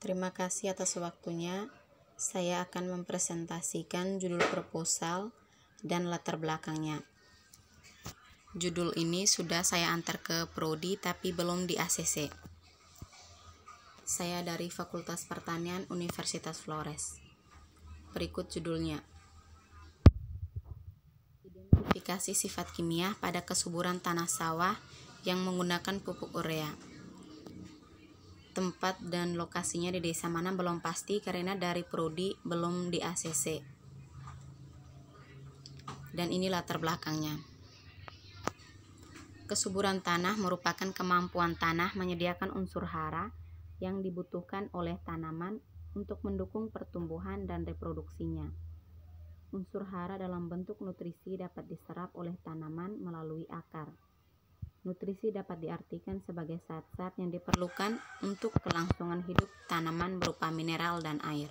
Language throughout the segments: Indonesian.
Terima kasih atas waktunya. Saya akan mempresentasikan judul proposal dan latar belakangnya. Judul ini sudah saya antar ke Prodi tapi belum di ACC. Saya dari Fakultas Pertanian Universitas Flores. Berikut judulnya. Identifikasi sifat kimia pada kesuburan tanah sawah yang menggunakan pupuk urea. Tempat dan lokasinya di desa mana belum pasti karena dari Prodi belum di ACC. Dan ini latar belakangnya. Kesuburan tanah merupakan kemampuan tanah menyediakan unsur hara yang dibutuhkan oleh tanaman untuk mendukung pertumbuhan dan reproduksinya. Unsur hara dalam bentuk nutrisi dapat diserap oleh tanaman melalui akar. Nutrisi dapat diartikan sebagai zat-zat yang diperlukan untuk kelangsungan hidup tanaman berupa mineral dan air.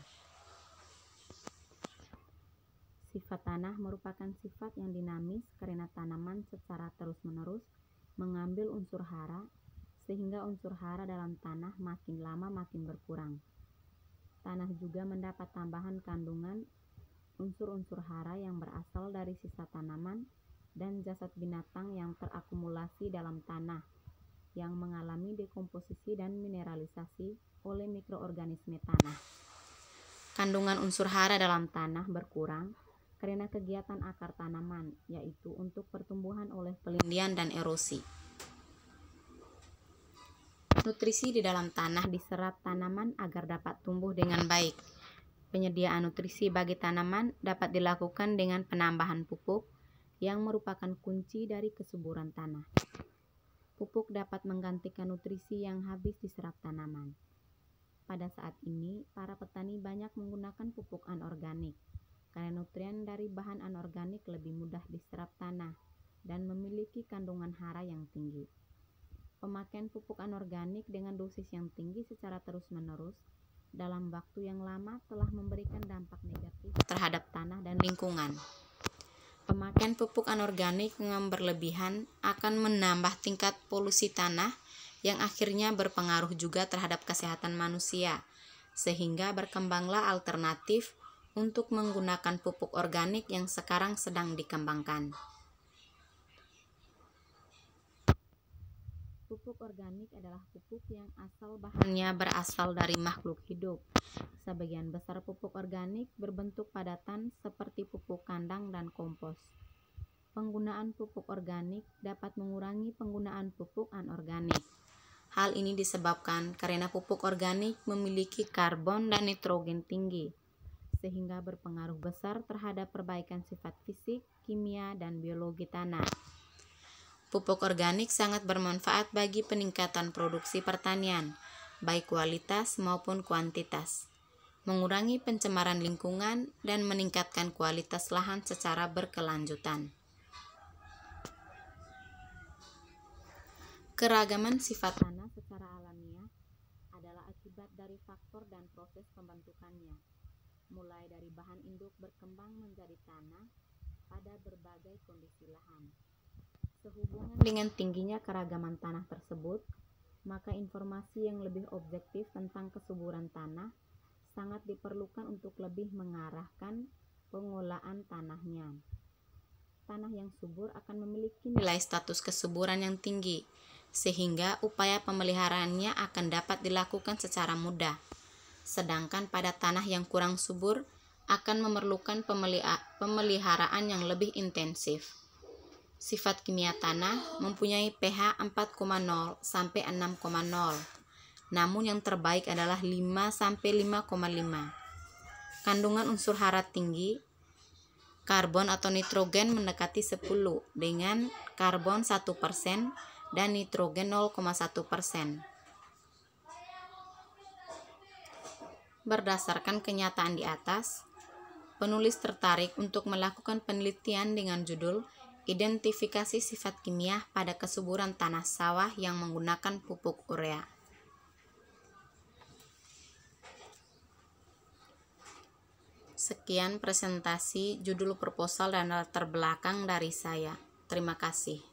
Sifat tanah merupakan sifat yang dinamis karena tanaman secara terus-menerus mengambil unsur hara, sehingga unsur hara dalam tanah makin lama makin berkurang. Tanah juga mendapat tambahan kandungan unsur-unsur hara yang berasal dari sisa tanaman dan jasad binatang yang terakumulasi dalam tanah, yang mengalami dekomposisi dan mineralisasi oleh mikroorganisme tanah. Kandungan unsur hara dalam tanah berkurang karena kegiatan akar tanaman, yaitu untuk pertumbuhan oleh pelindian dan erosi. Nutrisi di dalam tanah diserap tanaman agar dapat tumbuh dengan baik. Penyediaan nutrisi bagi tanaman dapat dilakukan dengan penambahan pupuk, yang merupakan kunci dari kesuburan tanah. Pupuk dapat menggantikan nutrisi yang habis diserap tanaman. Pada saat ini, para petani banyak menggunakan pupuk anorganik, karena nutrien dari bahan anorganik lebih mudah diserap tanah dan memiliki kandungan hara yang tinggi. Pemakaian pupuk anorganik dengan dosis yang tinggi secara terus-menerus dalam waktu yang lama telah memberikan dampak negatif terhadap tanah dan lingkungan. Pemakaian pupuk anorganik yang berlebihan akan menambah tingkat polusi tanah yang akhirnya berpengaruh juga terhadap kesehatan manusia, sehingga berkembanglah alternatif untuk menggunakan pupuk organik yang sekarang sedang dikembangkan. Pupuk organik adalah pupuk yang bahannya berasal dari makhluk hidup. Sebagian besar pupuk organik berbentuk padatan seperti pupuk kandang dan kompos. Penggunaan pupuk organik dapat mengurangi penggunaan pupuk anorganik. Hal ini disebabkan karena pupuk organik memiliki karbon dan nitrogen tinggi, sehingga berpengaruh besar terhadap perbaikan sifat fisik, kimia, dan biologi tanah. Pupuk organik sangat bermanfaat bagi peningkatan produksi pertanian, baik kualitas maupun kuantitas, mengurangi pencemaran lingkungan, dan meningkatkan kualitas lahan secara berkelanjutan. Keragaman sifat tanah secara alamiah adalah akibat dari faktor dan proses pembentukannya, mulai dari bahan induk berkembang menjadi tanah pada berbagai kondisi lahan. Sehubungan dengan tingginya keragaman tanah tersebut, maka informasi yang lebih objektif tentang kesuburan tanah sangat diperlukan untuk lebih mengarahkan pengolahan tanahnya. Tanah yang subur akan memiliki nilai status kesuburan yang tinggi, sehingga upaya pemeliharaannya akan dapat dilakukan secara mudah. Sedangkan pada tanah yang kurang subur akan memerlukan pemeliharaan yang lebih intensif. Sifat kimia tanah mempunyai pH 4,0 sampai 6,0. Namun yang terbaik adalah 5 sampai 5,5. Kandungan unsur hara tinggi, karbon atau nitrogen mendekati 10 dengan karbon 1% dan nitrogen 0,1%. Berdasarkan kenyataan di atas, penulis tertarik untuk melakukan penelitian dengan judul Identifikasi sifat kimia pada kesuburan tanah sawah yang menggunakan pupuk urea. Sekian presentasi judul proposal dan latar belakang dari saya. Terima kasih.